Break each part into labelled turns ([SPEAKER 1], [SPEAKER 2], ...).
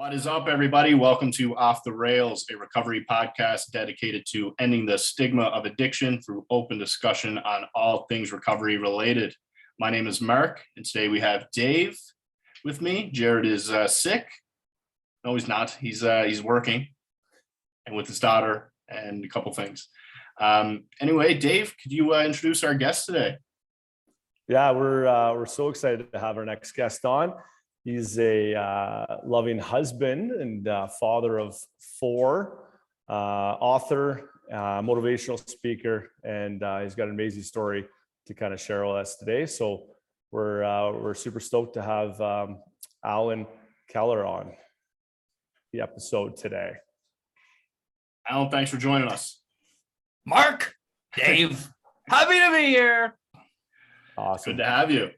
[SPEAKER 1] What is up, everybody? Welcome to Off the Rails, a recovery podcast dedicated to ending the stigma of addiction through open discussion on all things recovery related. My name is Mark, and today we have Dave with me. Jared is sick. No, he's not. He's working and with his daughter and a couple things. Anyway, Dave, could you introduce our guest today?
[SPEAKER 2] Yeah, we're so excited to have our next guest on. He's a loving husband and father of four, author, motivational speaker, and he's got an amazing story to kind of share with us today. So we're super stoked to have Allan Kehler on the episode today.
[SPEAKER 1] Allan, thanks for joining us.
[SPEAKER 3] Mark, Dave, happy to be here.
[SPEAKER 2] Awesome.
[SPEAKER 1] Good to have you.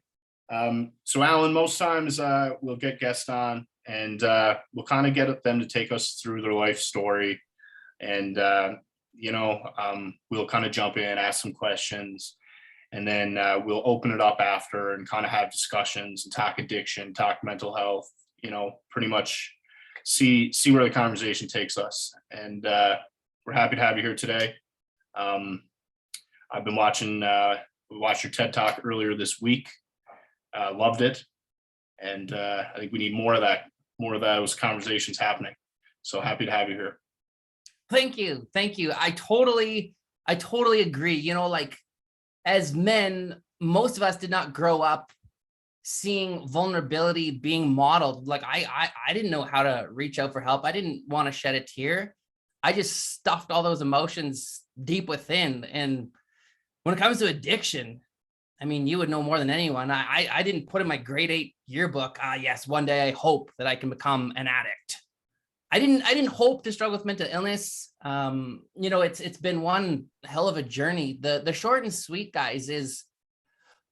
[SPEAKER 1] So Allan, most times we'll get guests on and we'll kind of get them to take us through their life story. And, we'll kind of jump in, ask some questions, and then we'll open it up after and kind of have discussions and talk addiction, talk mental health, pretty much see where the conversation takes us. And we're happy to have you here today. I've been watching, we watched your TED Talk earlier this week. Loved it, and I think we need more of those conversations happening. So happy to have you here.
[SPEAKER 3] Thank you. I totally agree. As men, most of us did not grow up seeing vulnerability being modeled. Like I didn't know how to reach out for help. I didn't want to shed a tear. I just stuffed all those emotions deep within. And when it comes to addiction, I mean, you would know more than anyone. I didn't put in my grade 8 yearbook, yes, one day I hope that I can become an addict. I didn't hope to struggle with mental illness. It's been one hell of a journey. The short and sweet, guys, is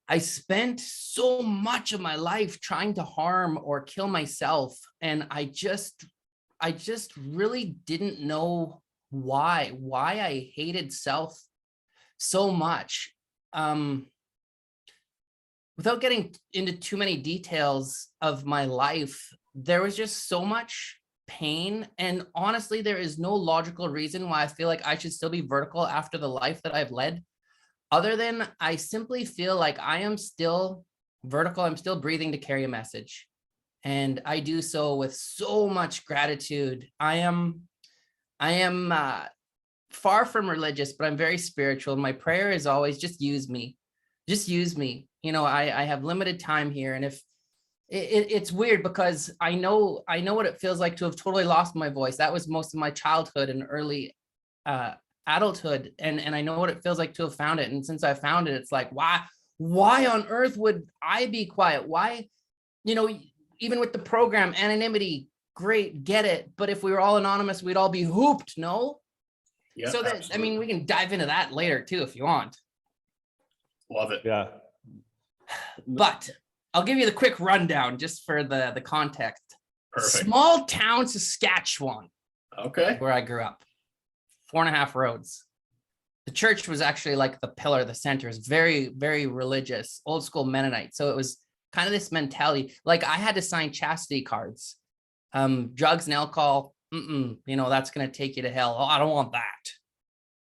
[SPEAKER 3] I spent so much of my life trying to harm or kill myself. And I just really didn't know why I hated self so much. Without getting into too many details of my life, there was just so much pain. And honestly, there is no logical reason why I feel like I should still be vertical after the life that I've led, other than I simply feel like I am still vertical. I'm still breathing to carry a message. And I do so with so much gratitude. I am far from religious, but I'm very spiritual. My prayer is always just use me. Just use me. I have limited time here. And if it's weird because I know what it feels like to have totally lost my voice. That was most of my childhood and early adulthood. And I know what it feels like to have found it. And since I found it, it's like, why on earth would I be quiet? Why, even with the program, anonymity, great, get it. But if we were all anonymous, we'd all be hooped, no?
[SPEAKER 1] Yeah.
[SPEAKER 3] So that, absolutely. I mean, we can dive into that later too, if you want.
[SPEAKER 1] Love it.
[SPEAKER 2] Yeah.
[SPEAKER 3] But I'll give you the quick rundown just for the context.
[SPEAKER 1] Perfect.
[SPEAKER 3] Small town, Saskatchewan.
[SPEAKER 1] Okay.
[SPEAKER 3] Where I grew up. 4.5 roads. The church was actually like the pillar, the center. Is very, very religious, old school Mennonite. So it was kind of this mentality. Like I had to sign chastity cards. Drugs and alcohol, that's going to take you to hell. Oh, I don't want that.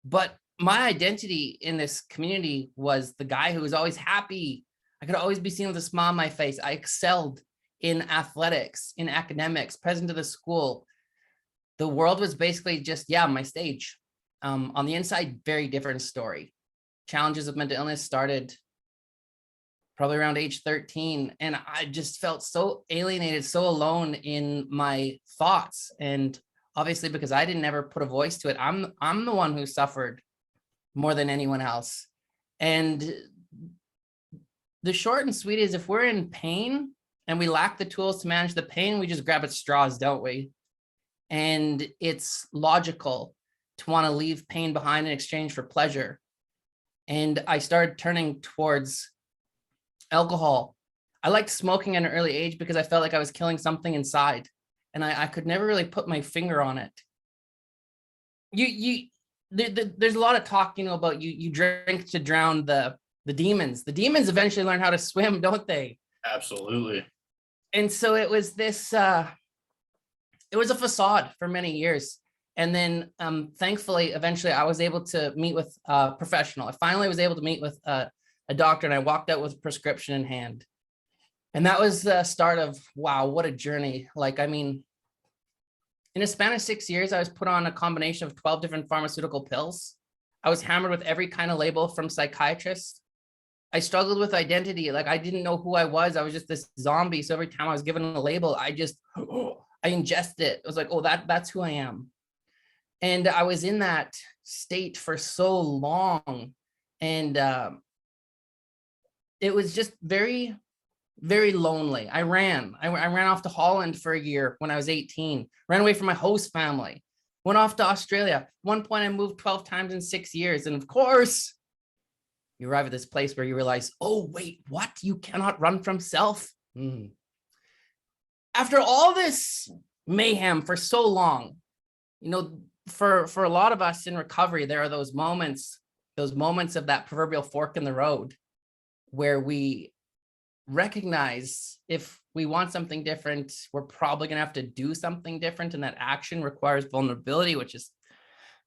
[SPEAKER 3] But my identity in this community was the guy who was always happy. I could always be seen with a smile on my face. I excelled in athletics, in academics, president of the school. The world was basically just, my stage. On the inside, very different story. Challenges of mental illness started probably around age 13. And I just felt so alienated, so alone in my thoughts. And obviously, because I didn't ever put a voice to it, I'm the one who suffered more than anyone else. And the short and sweet is if we're in pain and we lack the tools to manage the pain, we just grab at straws, don't we? And it's logical to want to leave pain behind in exchange for pleasure. And I started turning towards alcohol. I liked smoking at an early age because I felt like I was killing something inside. And I could never really put my finger on it. There's a lot of talk, about you drink to drown the demons. The demons eventually learn how to swim, don't they?
[SPEAKER 1] Absolutely.
[SPEAKER 3] And so it was this it was a facade for many years. And then thankfully, eventually I was able to meet with a professional. I finally was able to meet with a doctor, and I walked out with a prescription in hand. And that was the start of, wow, what a journey. Like, I mean, in a span of 6 years, I was put on a combination of 12 different pharmaceutical pills. I was hammered with every kind of label from psychiatrists. I struggled with identity. Like, I didn't know who I was. I was just this zombie. So every time I was given a label, I ingested it. I was like, oh, that's who I am. And I was in that state for so long. And it was just very, very lonely. I ran off to Holland for a year when I was 18, ran away from my host family, went off to Australia. At one point I moved 12 times in 6 years. And of course, you arrive at this place where you realize, oh, wait, what? You cannot run from self. After all this mayhem for so long, you know, for a lot of us in recovery, there are those moments of that proverbial fork in the road where we recognize if we want something different, we're probably going to have to do something different. And that action requires vulnerability, which is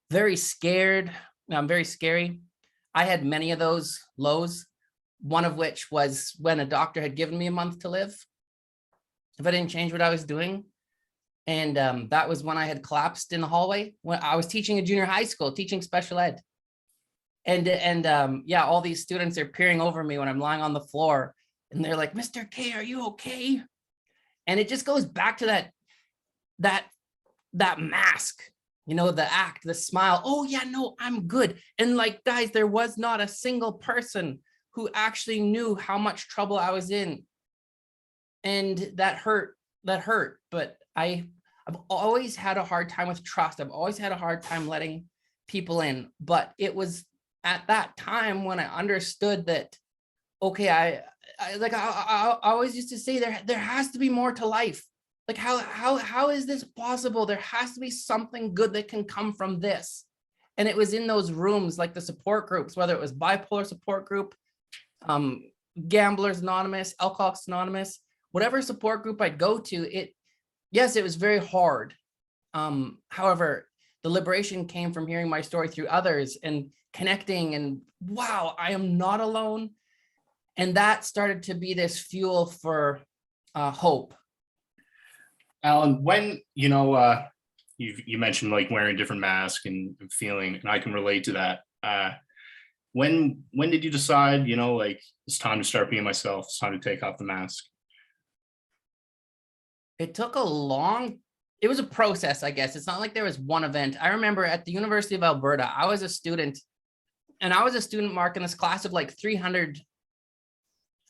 [SPEAKER 3] very scary. I had many of those lows, one of which was when a doctor had given me a month to live if I didn't change what I was doing. And that was when I had collapsed in the hallway when I was teaching a junior high school, teaching special ed. And all these students are peering over me when I'm lying on the floor, and they're like, Mr. K, are you okay? And it just goes back to that mask, you know, the act, the smile. Oh yeah, no, I'm good. And like, guys, there was not a single person who actually knew how much trouble I was in. And that hurt. But I've always had a hard time with trust. I've always had a hard time letting people in. But it was at that time when I understood that, okay, I always used to say there has to be more to life. Like, how is this possible? There has to be something good that can come from this. And it was in those rooms, like the support groups, whether it was bipolar support group, Gamblers Anonymous, Alcoholics Anonymous, whatever support group I'd go to, yes, it was very hard. However, the liberation came from hearing my story through others and connecting, and wow, I am not alone. And that started to be this fuel for hope.
[SPEAKER 1] Allan, when, you mentioned like wearing different masks and feeling, and I can relate to that. When did you decide, like it's time to start being myself, it's time to take off the mask?
[SPEAKER 3] It took it was a process, I guess. It's not like there was one event. I remember at the University of Alberta, I was a student, Mark, in this class of like 300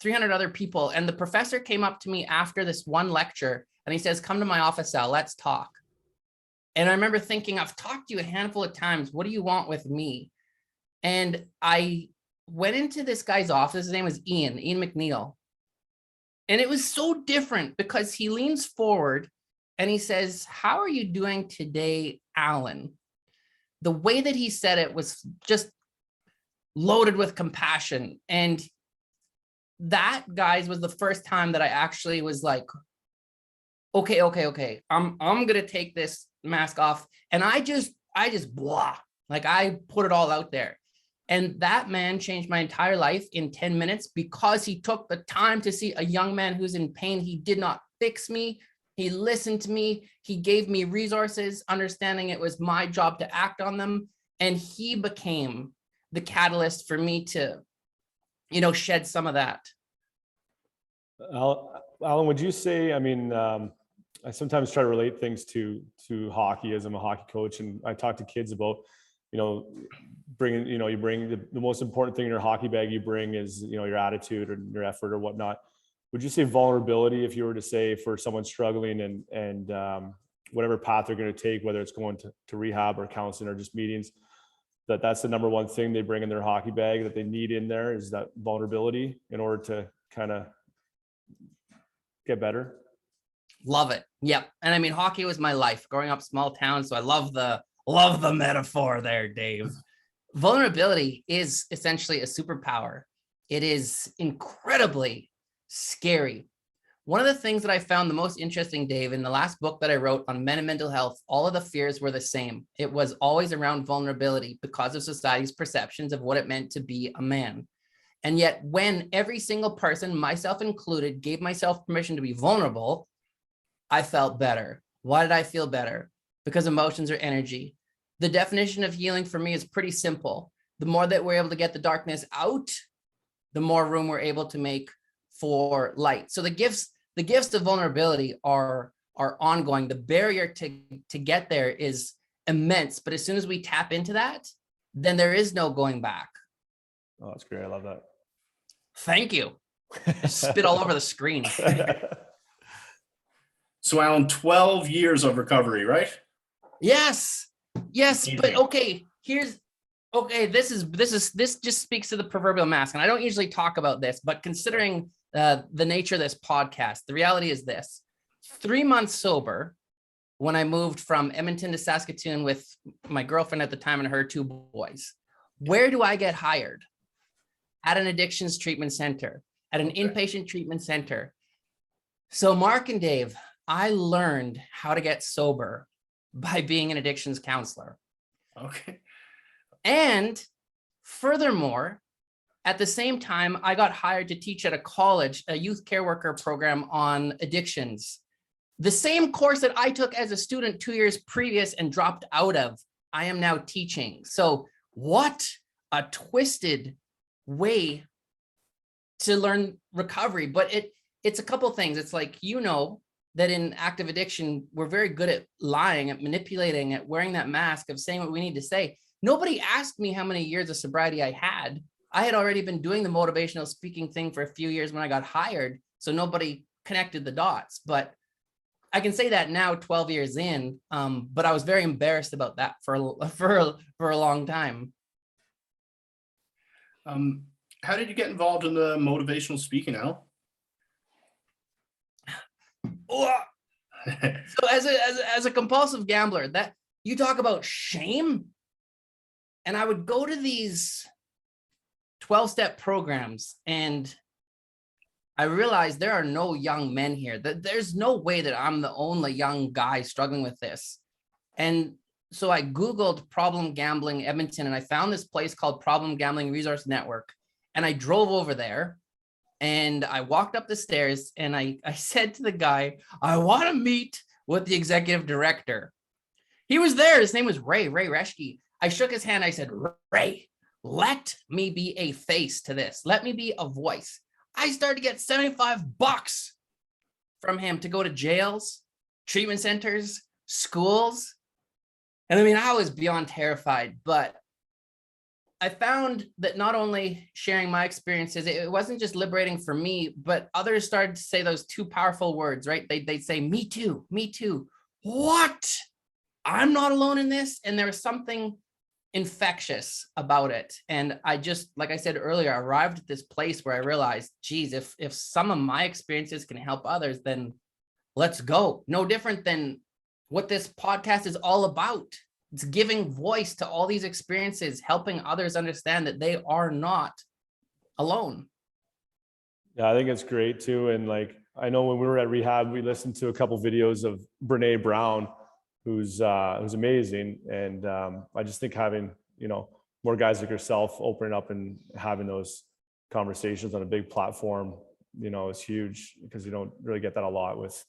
[SPEAKER 3] other people. And the professor came up to me after this one lecture and he says, come to my office, Al, let's talk. And I remember thinking, I've talked to you a handful of times. What do you want with me? And I went into this guy's office. His name was Ian McNeil. And it was so different because he leans forward and he says, how are you doing today, Allan? The way that he said it was just loaded with compassion. And that, guys, was the first time that I actually was like, okay. I'm going to take this mask off. And I just blah, like I put it all out there. And that man changed my entire life in 10 minutes because he took the time to see a young man who's in pain. He did not fix me. He listened to me. He gave me resources, understanding it was my job to act on them. And he became the catalyst for me to, shed some of that.
[SPEAKER 2] Allan, would you say, I sometimes try to relate things to hockey, as I'm a hockey coach, and I talk to kids about, bringing, you bring the most important thing in your hockey bag you bring is, your attitude or your effort or whatnot. Would you say vulnerability, if you were to say for someone struggling and whatever path they're going to take, whether it's going to rehab or counseling or just meetings, that's the number one thing they bring in their hockey bag that they need in there, is that vulnerability in order to kind of get better?
[SPEAKER 3] Love it. Yep. And hockey was my life growing up small town. So I love the metaphor there, Dave. Vulnerability is essentially a superpower. It is incredibly scary. One of the things that I found the most interesting, Dave, in the last book that I wrote on men and mental health, all of the fears were the same. It was always around vulnerability because of society's perceptions of what it meant to be a man. And yet when every single person, myself included, gave myself permission to be vulnerable, I felt better. Why did I feel better? Because emotions are energy. The definition of healing for me is pretty simple. The more that we're able to get the darkness out, the more room we're able to make for light. So the gifts of vulnerability are ongoing. The barrier to get there is immense, but as soon as we tap into that, then there is no going back.
[SPEAKER 2] Oh, that's great. I love that.
[SPEAKER 3] Thank you. Spit all over the screen.
[SPEAKER 1] So Allan, 12 years of recovery, right?
[SPEAKER 3] Yes,
[SPEAKER 1] Amazing.
[SPEAKER 3] but okay, this just speaks to the proverbial mask. And I don't usually talk about this, but considering the nature of this podcast, the reality is this: 3 months sober, when I moved from Edmonton to Saskatoon with my girlfriend at the time and her 2 boys, where do I get hired? At an addictions treatment center, at an inpatient treatment center. So Mark and Dave, I learned how to get sober by being an addictions counselor.
[SPEAKER 1] Okay.
[SPEAKER 3] And furthermore, at the same time, I got hired to teach at a college, a youth care worker program on addictions. The same course that I took as a student 2 years previous and dropped out of, I am now teaching. So what a twisted way to learn recovery. But it's a couple things. It's like, that in active addiction, we're very good at lying, at manipulating, at wearing that mask of saying what we need to say. Nobody asked me how many years of sobriety I had. I had already been doing the motivational speaking thing for a few years when I got hired. So nobody connected the dots, but I can say that now 12 years in, but I was very embarrassed about that for a long time.
[SPEAKER 1] How did you get involved in the motivational speaking, Al?
[SPEAKER 3] So as a compulsive gambler, that you talk about shame, and I would go to these 12-step programs and I realized there are no young men here. That there's no way that I'm the only young guy struggling with this. And so I Googled problem gambling Edmonton, and I found this place called Problem Gambling Resource Network. And I drove over there and I walked up the stairs and I said to the guy, I want to meet with the executive director. He was there. His name was Ray Reschke. I shook his hand. I said, Ray, let me be a face to this. Let me be a voice. I started to get $75 from him to go to jails, treatment centers, schools. And I mean, I was beyond terrified, but I found that not only sharing my experiences, it wasn't just liberating for me, but others started to say those 2 powerful words, right? They'd say, me too, me too. What? I'm not alone in this. And there was something infectious about it. And I just, like I said earlier, arrived at this place where I realized, geez, if some of my experiences can help others, then let's go. No different than what this podcast is all about. It's giving voice to all these experiences, helping others understand that they are not alone.
[SPEAKER 2] Yeah, I think it's great too. And like, I know when we were at rehab, we listened to a couple videos of Brene Brown, who's amazing. And I just think having, more guys like yourself opening up and having those conversations on a big platform, is huge, because you don't really get that a lot with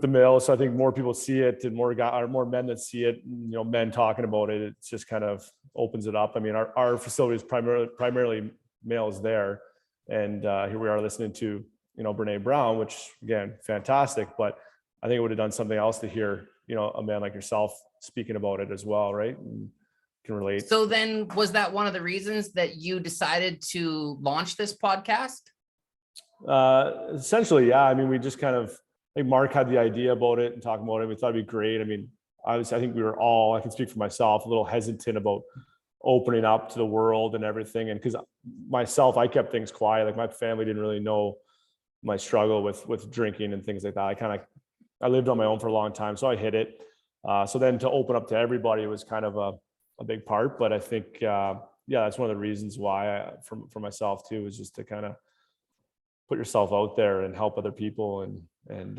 [SPEAKER 2] the males. So I think more people see it, and more men that see it, men talking about it, it just kind of opens it up. I mean, our facility is primarily males there. And here we are listening to, Brene Brown, which again, fantastic, but I think it would have done something else to hear, a man like yourself speaking about it as well, right? And can relate.
[SPEAKER 3] So then was that one of the reasons that you decided to launch this podcast?
[SPEAKER 2] Essentially, yeah. I mean, we just kind of, I think Mark had the idea about it and talking about it. We thought it'd be great. I mean, I think we were all, I can speak for myself, a little hesitant about opening up to the world and everything. And because myself, I kept things quiet. Like my family didn't really know my struggle with drinking and things like that. I lived on my own for a long time, so I hid it. So then to open up to everybody was kind of a big part. But I think, that's one of the reasons why for myself too, was just to kind of put yourself out there and help other people. And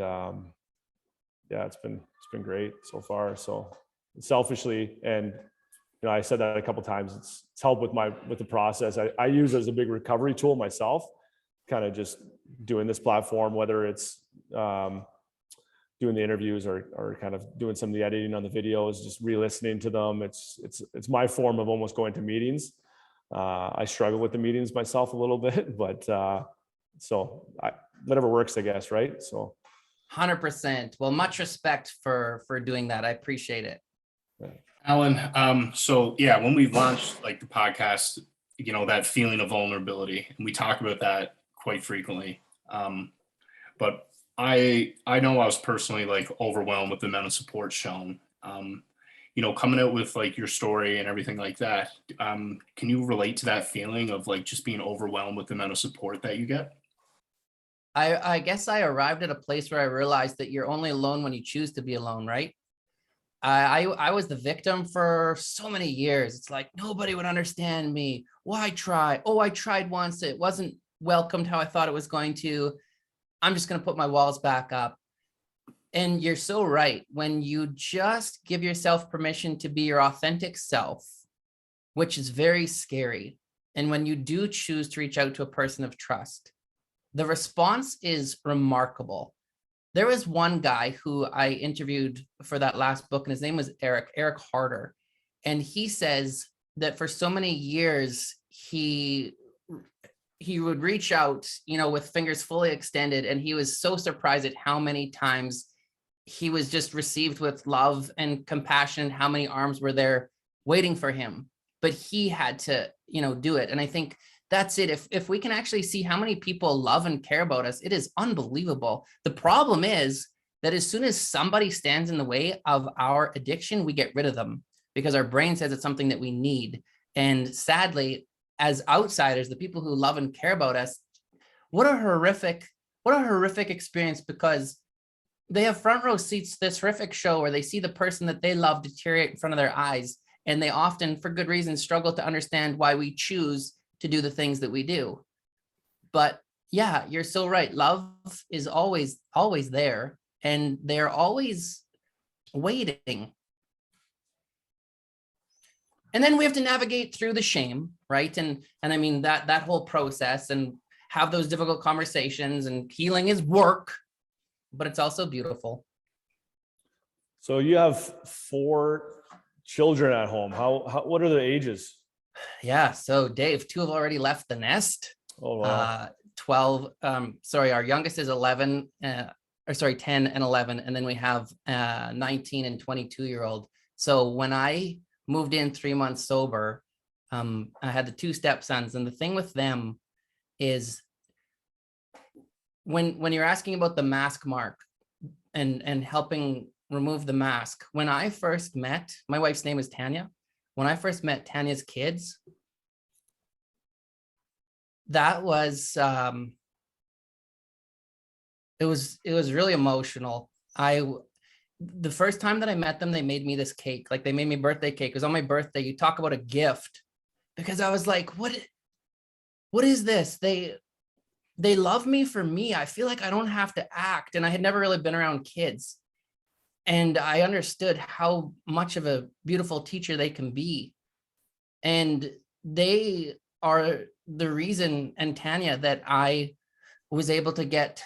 [SPEAKER 2] yeah, it's been great so far. So selfishly, and I said that a couple of times, it's helped with the process. I use it as a big recovery tool myself, kind of just doing this platform, whether it's doing the interviews or kind of doing some of the editing on the videos, just re-listening to them. It's my form of almost going to meetings. I struggle with the meetings myself a little bit, but so whatever works, I guess, right? So
[SPEAKER 3] 100%. Well, much respect for doing that. I appreciate it.
[SPEAKER 2] Yeah.
[SPEAKER 1] Allan, so yeah, when we launched like the podcast, that feeling of vulnerability, and we talk about that quite frequently. But I know I was personally like overwhelmed with the amount of support shown. Coming out with like your story and everything like that. Can you relate to that feeling of like just being overwhelmed with the amount of support that you get?
[SPEAKER 3] I guess I arrived at a place where I realized that you're only alone when you choose to be alone, right? I was the victim for so many years. It's like nobody would understand me. Why try? Oh, I tried once. It wasn't welcomed how I thought it was going to. I'm just going to put my walls back up. And you're so right. When you just give yourself permission to be your authentic self, which is very scary, and when you do choose to reach out to a person of trust, the response is remarkable. There was one guy who I interviewed for that last book, and his name was Eric Harder. And he says that for so many years, he would reach out, with fingers fully extended. And he was so surprised at how many times he was just received with love and compassion, how many arms were there waiting for him. But he had to, do it. And I think that's it. If we can actually see how many people love and care about us, it is unbelievable. The problem is that as soon as somebody stands in the way of our addiction, we get rid of them because our brain says it's something that we need. And sadly, as outsiders, the people who love and care about us, what a horrific experience, because they have front row seats to this horrific show where they see the person that they love deteriorate in front of their eyes. And they often, for good reason, struggle to understand why we choose to do the things that we do. But yeah, you're so right. Love is always there, and they're always waiting. And then we have to navigate through the shame, right? And I mean that whole process, and have those difficult conversations, and healing is work, but it's also beautiful.
[SPEAKER 2] So you have 4 children at home. What are their ages?
[SPEAKER 3] Yeah. So Dave, 2 have already left the nest.
[SPEAKER 2] Oh, wow.
[SPEAKER 3] 12. Our youngest is 11, 10 and 11. And then we have 19 and 22-year-old. So when I moved in 3 months sober, I had the 2 stepsons. And the thing with them is when you're asking about the mask mark and helping remove the mask, when I first met, my wife's name is Tanya. When I first met Tanya's kids, that was it was really emotional. The first time that I met them, they made me this cake. Like, they made me birthday cake. It was on my birthday. You talk about a gift, because I was like, what is this? They love me for me. I feel like I don't have to act. And I had never really been around kids. And I understood how much of a beautiful teacher they can be. And they are the reason, and Tanya, that I was able to get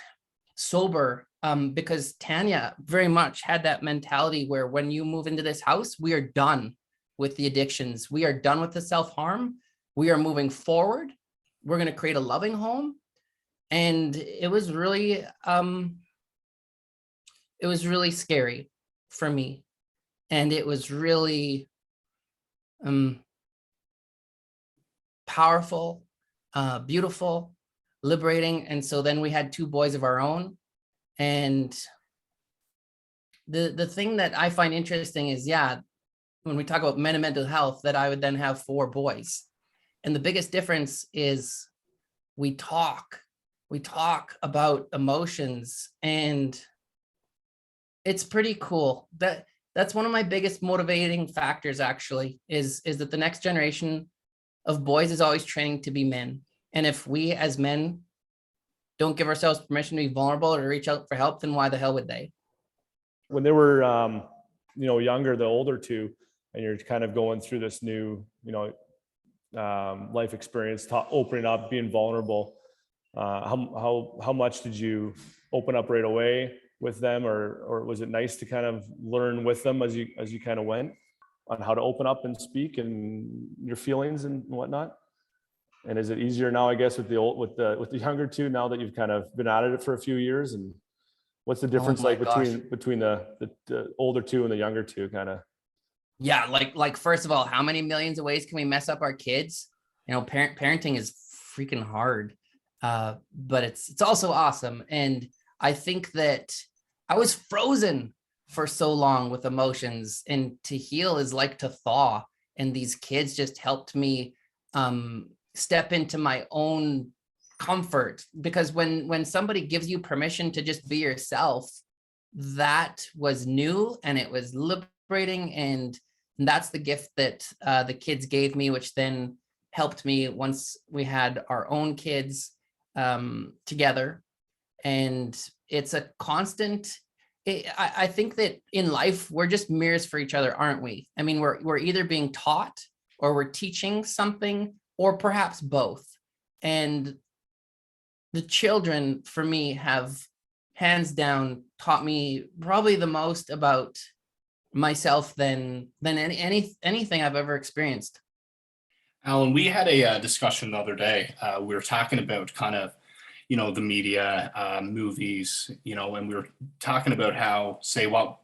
[SPEAKER 3] sober, because Tanya very much had that mentality where when you move into this house, we are done with the addictions. We are done with the self-harm. We are moving forward. We're going to create a loving home. And it was really scary for me. And it was really powerful, beautiful, liberating. And so then we had 2 boys of our own. And the thing that I find interesting is, when we talk about men and mental health, that I would then have 4 boys. And the biggest difference is we talk about emotions, and it's pretty cool. That's one of my biggest motivating factors, actually, is that the next generation of boys is always training to be men. And if we as men don't give ourselves permission to be vulnerable or to reach out for help, then why the hell would they?
[SPEAKER 2] When they were, younger, the older two, and you're kind of going through this new, life experience, opening up, being vulnerable. How much did you open up right away with them, or was it nice to kind of learn with them as you kind of went on how to open up and speak and your feelings and whatnot? And is it easier now, I guess, with the younger two, now that you've kind of been at it for a few years? And what's the difference between the older two and the younger two, kind of?
[SPEAKER 3] Yeah, like first of all, how many millions of ways can we mess up our kids? Parenting is freaking hard, but it's also awesome. And I think that I was frozen for so long with emotions, and to heal is like to thaw. And these kids just helped me step into my own comfort, because when somebody gives you permission to just be yourself, that was new and it was liberating. And that's the gift that the kids gave me, which then helped me once we had our own kids together. And it's a constant. I think that in life, we're just mirrors for each other, aren't we? I mean, we're either being taught or we're teaching something, or perhaps both. And the children, for me, have hands down taught me probably the most about myself than anything I've ever experienced.
[SPEAKER 1] Allan, we had a discussion the other day. We were talking about kind of, the media, movies, and we were talking about how, say, what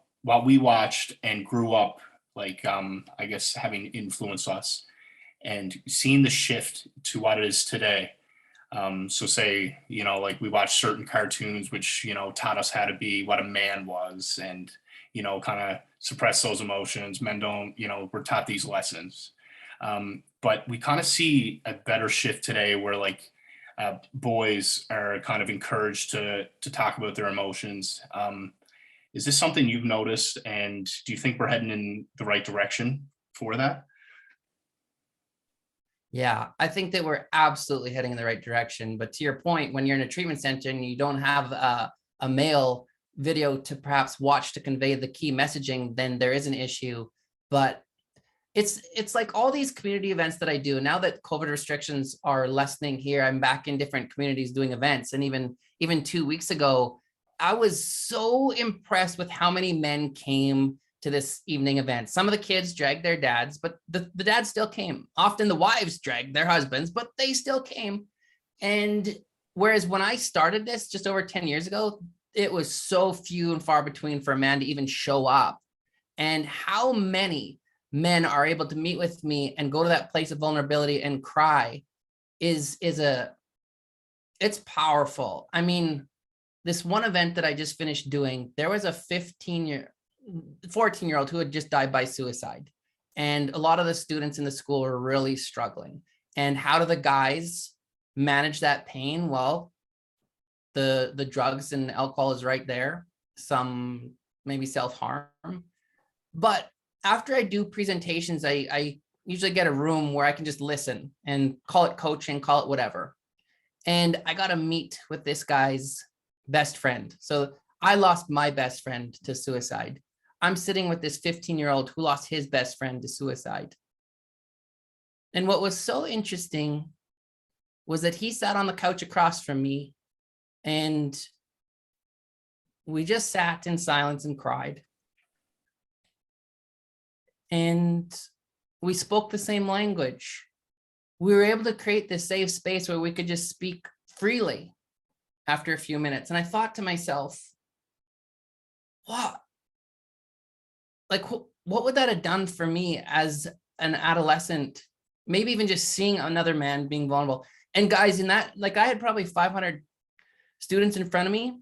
[SPEAKER 1] we watched and grew up, like, I guess, having influenced us, and seeing the shift to what it is today. So say, like we watched certain cartoons, which, taught us how to be what a man was, and, kind of suppress those emotions. Men don't, we're taught these lessons. But we kind of see a better shift today where, like, boys are kind of encouraged to talk about their emotions. Is this something you've noticed, and do you think we're heading in the right direction for that?
[SPEAKER 3] Yeah, I think that we're absolutely heading in the right direction. But to your point, when you're in a treatment center and you don't have a male video to perhaps watch to convey the key messaging, then there is an issue. But it's like all these community events that I do now that COVID restrictions are lessening here. I'm back in different communities doing events. And even 2 weeks ago, I was so impressed with how many men came to this evening event. Some of the kids dragged their dads, but the dads still came. Often the wives dragged their husbands, but they still came. And whereas when I started this just over 10 years ago, it was so few and far between for a man to even show up. And how many men are able to meet with me and go to that place of vulnerability and cry it's powerful. I mean, this one event that I just finished doing, there was a 14-year-old who had just died by suicide. And a lot of the students in the school were really struggling. And how do the guys manage that pain? Well, the drugs and alcohol is right there. Some maybe self-harm. But after I do presentations, I usually get a room where I can just listen and call it coaching, call it whatever. And I got to meet with this guy's best friend. So I lost my best friend to suicide. I'm sitting with this 15-year-old who lost his best friend to suicide. And what was so interesting was that he sat on the couch across from me, and we just sat in silence and cried. And we spoke the same language. We were able to create this safe space where we could just speak freely after a few minutes. And I thought to myself, what would that have done for me as an adolescent? Maybe even just seeing another man being vulnerable. And guys, in that, like, I had probably 500 students in front of me.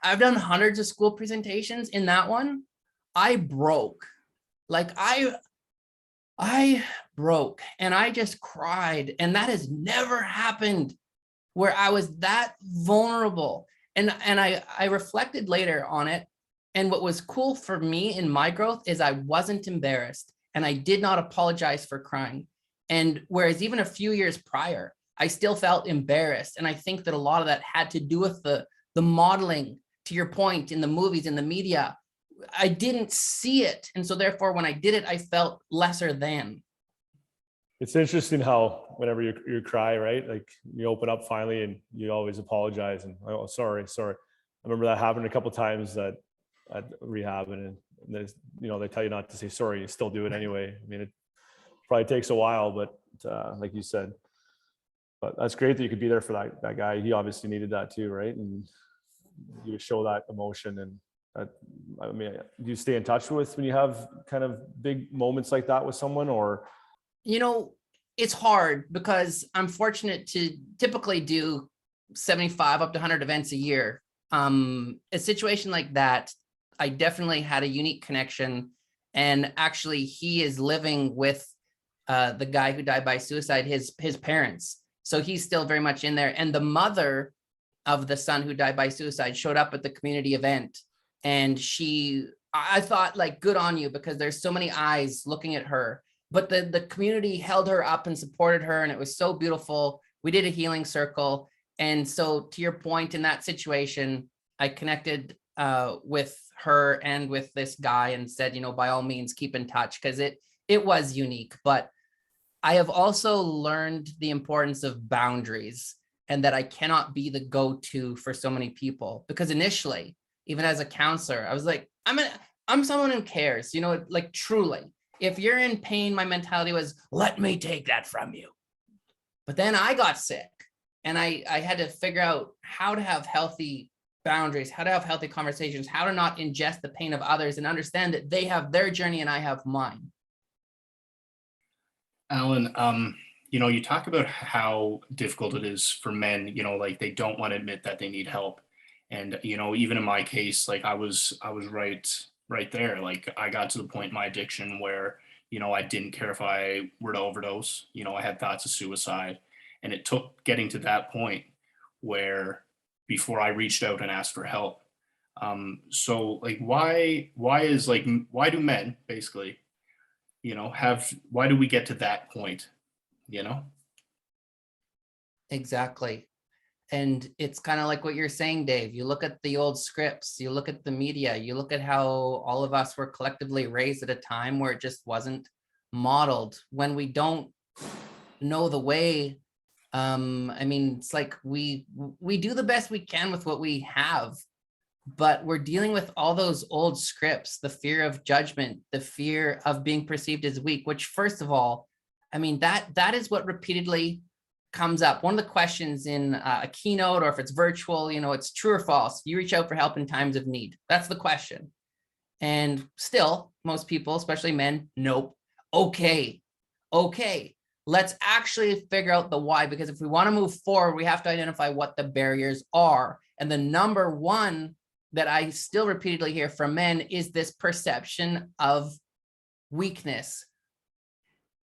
[SPEAKER 3] I've done hundreds of school presentations. In that one, I broke. Like I broke and I just cried. And that has never happened where I was that vulnerable. And I reflected later on it. And what was cool for me in my growth is I wasn't embarrassed and I did not apologize for crying. And whereas even a few years prior, I still felt embarrassed. And I think that a lot of that had to do with the modeling, to your point, in the movies, in the media. I didn't see it. And so therefore, when I did it, I felt lesser than.
[SPEAKER 2] It's interesting how whenever you cry, right? Like you open up finally and you always apologize and, oh, sorry. I remember that happened a couple of times at rehab, and there's, they tell you not to say sorry, you still do it anyway. I mean, it probably takes a while, but like you said, but that's great that you could be there for that guy. He obviously needed that too, right? And you would show that emotion. And I mean, do you stay in touch with when you have kind of big moments like that with someone, or?
[SPEAKER 3] It's hard because I'm fortunate to typically do 75 up to 100 events a year. A situation like that, I definitely had a unique connection. And actually, he is living with the guy who died by suicide, his parents. So he's still very much in there. And the mother of the son who died by suicide showed up at the community event. And I thought, like, good on you, because there's so many eyes looking at her. But the community held her up and supported her. And it was so beautiful. We did a healing circle. And so to your point, in that situation, I connected with her and with this guy and said, by all means, keep in touch, because it was unique. But I have also learned the importance of boundaries, and that I cannot be the go-to for so many people. Because initially, even as a counselor, I was like, I'm someone who cares, like truly. If you're in pain, my mentality was, let me take that from you. But then I got sick, and I had to figure out how to have healthy boundaries, how to have healthy conversations, how to not ingest the pain of others, and understand that they have their journey and I have mine.
[SPEAKER 1] Allan, you talk about how difficult it is for men, like they don't want to admit that they need help. And, even in my case, like I was right there. Like I got to the point in my addiction where, I didn't care if I were to overdose. I had thoughts of suicide, and it took getting to that point where before I reached out and asked for help. So like, why do men basically, why do we get to that point,
[SPEAKER 3] Exactly. And it's kind of like what you're saying, Dave. You look at the old scripts, you look at the media, you look at how all of us were collectively raised at a time where it just wasn't modeled. When we don't know the way, it's like we do the best we can with what we have, but we're dealing with all those old scripts, the fear of judgment, the fear of being perceived as weak, which, first of all, that is what repeatedly comes up. One of the questions in a keynote, or if it's virtual, it's true or false. You reach out for help in times of need. That's the question. And still, most people, especially men, nope. Okay. Let's actually figure out the why, because if we want to move forward, we have to identify what the barriers are. And the number one that I still repeatedly hear from men is this perception of weakness,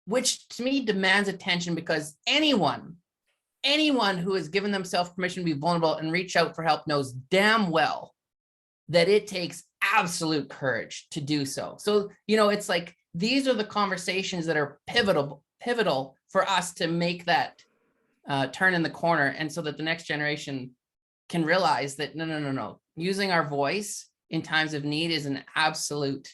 [SPEAKER 3] which to me demands attention, because anyone who has given themselves permission to be vulnerable and reach out for help knows damn well that it takes absolute courage to do so. So, it's like, these are the conversations that are pivotal for us to make that turn in the corner. And so that the next generation can realize that, no. Using our voice in times of need is an absolute,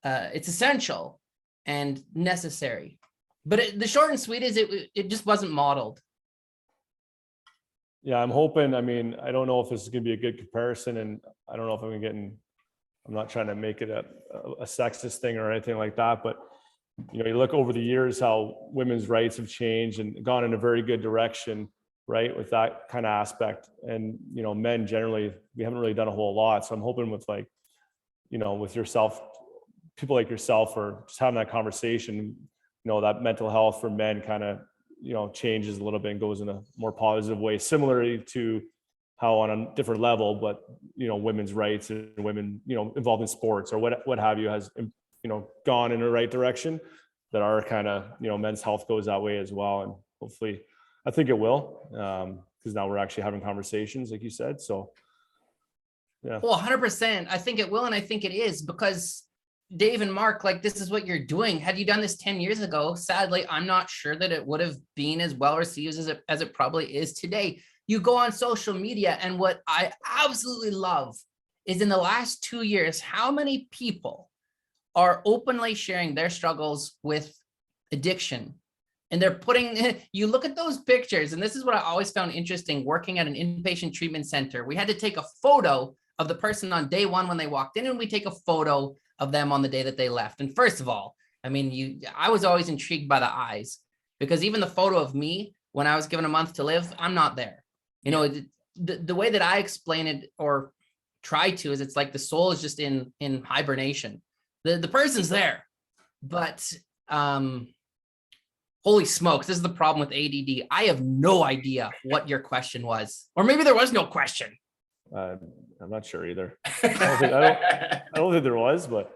[SPEAKER 3] it's essential and necessary. But the short and sweet is it just wasn't modeled.
[SPEAKER 2] Yeah, I'm hoping, I don't know if this is going to be a good comparison, and I don't know if I'm not trying to make it a sexist thing or anything like that, but you look over the years how women's rights have changed and gone in a very good direction, right, with that kind of aspect. And men generally, we haven't really done a whole lot. So I'm hoping with with yourself, people like yourself, or just having that conversation, that mental health for men kind of changes a little bit and goes in a more positive way, similarly to how on a different level, but women's rights and women involved in sports or what have you has gone in the right direction, that our kind of men's health goes that way as well. And hopefully, I think it will, because now we're actually having conversations, like you said. So yeah.
[SPEAKER 3] Well, 100%. I think it will, and I think it is, because Dave and Mark, like, this is what you're doing. Had you done this 10 years ago, sadly, I'm not sure that it would have been as well received as it probably is today. You go on social media, and what I absolutely love is in the last 2 years, how many people are openly sharing their struggles with addiction. And they're putting, you look at those pictures, and this is what I always found interesting working at an inpatient treatment center. We had to take a photo of the person on day one when they walked in, and we take a photo of them on the day that they left. And first of all, I mean, I was always intrigued by the eyes, because even the photo of me when I was given a month to live, I'm not there. You know, the way that I explain it or try to is it's like the soul is just in hibernation. The person's there, but holy smokes, this is the problem with ADD. I have no idea what your question was, or maybe there was no question.
[SPEAKER 2] I'm not sure either. I don't think there was, but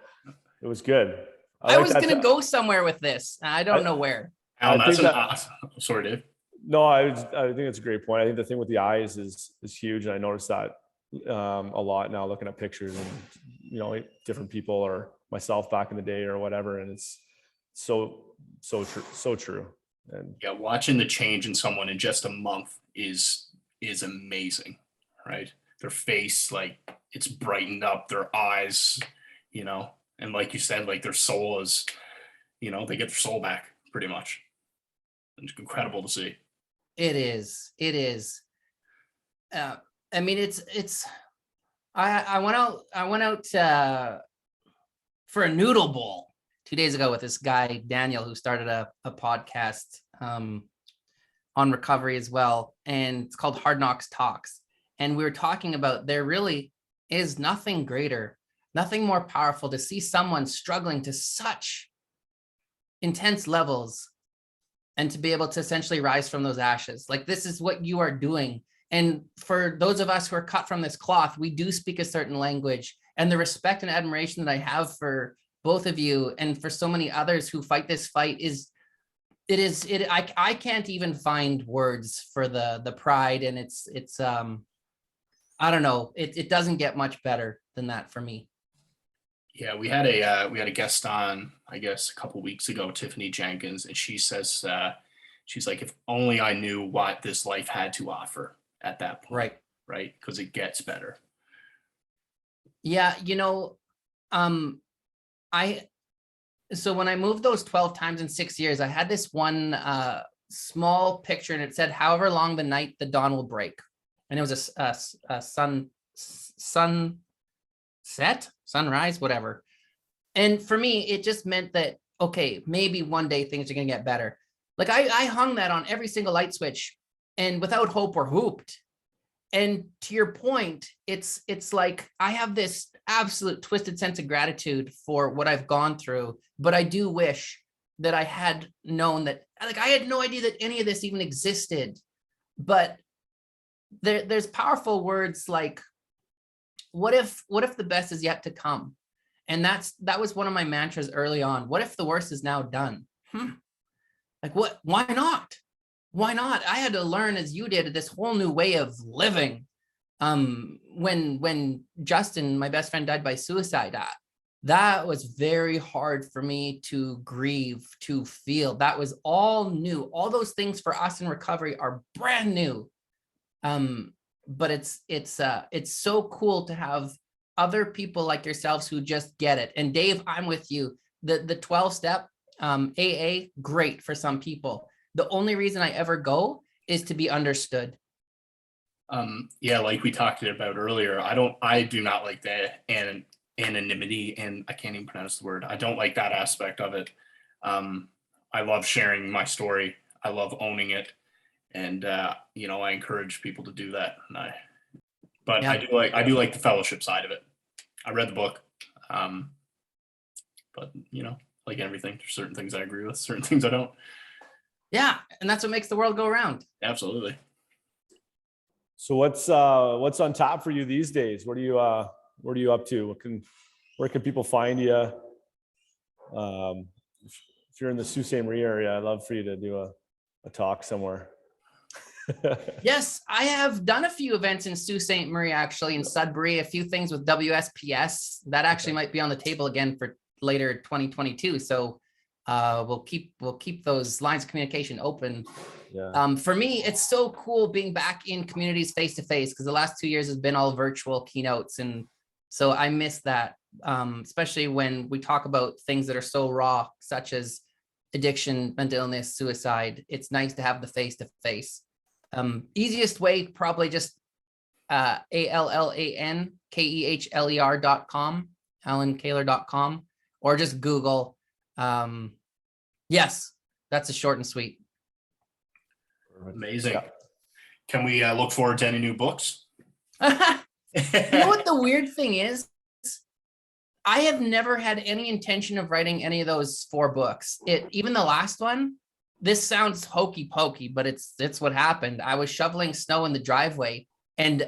[SPEAKER 2] it was good.
[SPEAKER 3] I was going to go somewhere with this. I don't know where.
[SPEAKER 1] Sorry, Dave.
[SPEAKER 2] No, I think it's a great point. I think the thing with the eyes is huge. And I noticed that a lot now looking at pictures and, you know, different people or myself back in the day or whatever. And it's so true. And
[SPEAKER 1] yeah, watching the change in someone in just a month is amazing, right? Their face, like, it's brightened up, their eyes, you know, and like you said, like, their soul is, you know, they get their soul back pretty much. It's incredible to see.
[SPEAKER 3] It is. I mean, I went out for a noodle bowl 2 days ago with this guy, Daniel, who started a podcast on recovery as well. And it's called Hard Knocks Talks. And we were talking about there really is nothing greater, nothing more powerful to see someone struggling to such intense levels and to be able to essentially rise from those ashes. Like, this is what you are doing. And for those of us who are cut from this cloth, we do speak a certain language, and the respect and admiration that I have for both of you and for so many others who fight this fight I can't even find words for the pride. And it's I don't know. It doesn't get much better than that for me.
[SPEAKER 1] Yeah, we had a guest on, I guess, a couple of weeks ago, Tiffany Jenkins, and she says, she's like, if only I knew what this life had to offer at that point, right? Because it gets better.
[SPEAKER 3] Yeah, you know, so when I moved those 12 times in 6 years, I had this one small picture, and it said, however long the night, the dawn will break. And it was a sunrise, whatever. And for me, it just meant that, okay, maybe one day things are going to get better. Like, I hung that on every single light switch, and without hope or hooped. And to your point, it's like I have this absolute twisted sense of gratitude for what I've gone through, but I do wish that I had known that, like, I had no idea that any of this even existed. But there's powerful words like, what if the best is yet to come? And that was one of my mantras early on. What if the worst is now done? Like, what? Why not? Why not? I had to learn, as you did, this whole new way of living. When Justin, my best friend, died by suicide, that was very hard for me to grieve, to feel. That was all new. All those things for us in recovery are brand new. But it's so cool to have other people like yourselves who just get it. And Dave, I'm with you. The 12-step AA, great for some people. The only reason I ever go is to be understood.
[SPEAKER 1] Yeah, like we talked about earlier, I do not like the anonymity, and I can't even pronounce the word. I don't like that aspect of it. I love sharing my story. I love owning it. And, you know, I encourage people to do that. I do like the fellowship side of it. I read the book. But, you know, like everything, there's certain things I agree with, certain things I don't.
[SPEAKER 3] Yeah. And that's what makes the world go round.
[SPEAKER 1] Absolutely.
[SPEAKER 2] So what's on tap for you these days? What are you up to? Where can people find you? If you're in the Sault Ste. Marie area, I'd love for you to do a talk somewhere.
[SPEAKER 3] Yes, I have done a few events in Sault Ste. Marie, actually, in Sudbury, a few things with WSPS. That actually might be on the table again for later 2022. So we'll keep those lines of communication open.
[SPEAKER 2] Yeah.
[SPEAKER 3] For me, it's so cool being back in communities face to face, because the last 2 years has been all virtual keynotes, and so I miss that, especially when we talk about things that are so raw, such as addiction, mental illness, suicide. It's nice to have the face to face. Easiest way, probably just ALLANKEHLER.com, AllanKehler.com, or just Google. Yes, that's a short and sweet.
[SPEAKER 1] Amazing.
[SPEAKER 2] Yeah.
[SPEAKER 1] Can we look forward to any new books?
[SPEAKER 3] You know what the weird thing is? I have never had any intention of writing any of those 4 books. Even the last one, this sounds hokey pokey, but it's what happened. I was shoveling snow in the driveway, and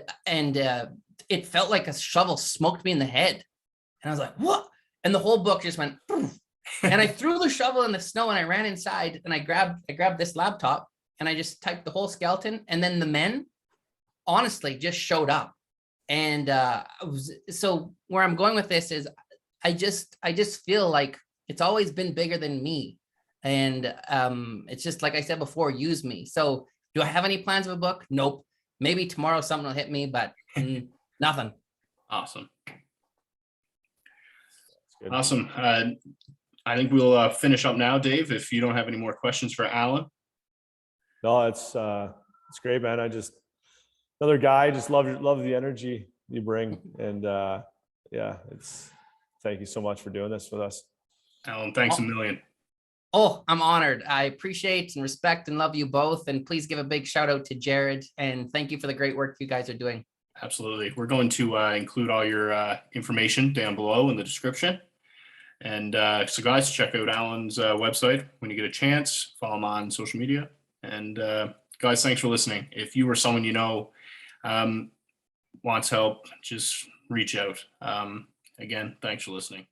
[SPEAKER 3] it felt like a shovel smoked me in the head. And I was like, what? And the whole book just went, poof. And I threw the shovel in the snow, and I ran inside, and I grabbed this laptop, and I just typed the whole skeleton. And then the men honestly just showed up. And so where I'm going with this is I just feel like it's always been bigger than me. And it's just, like I said before, use me. So do I have any plans of a book? Nope. Maybe tomorrow something will hit me, but nothing.
[SPEAKER 1] Awesome.
[SPEAKER 2] Good.
[SPEAKER 1] Awesome. I think we'll finish up now, Dave, if you don't have any more questions for Allan.
[SPEAKER 2] No, it's great, man. Another guy, just love the energy you bring. And yeah, thank you so much for doing this with us.
[SPEAKER 1] Allan, thanks a million.
[SPEAKER 3] Oh, I'm honored. I appreciate and respect and love you both. And please give a big shout out to Jared. And thank you for the great work you guys are doing.
[SPEAKER 1] Absolutely. We're going to include all your information down below in the description. And so guys, check out Allan's website when you get a chance. Follow him on social media. And guys, thanks for listening. If you or someone you know wants help, just reach out. Again, thanks for listening.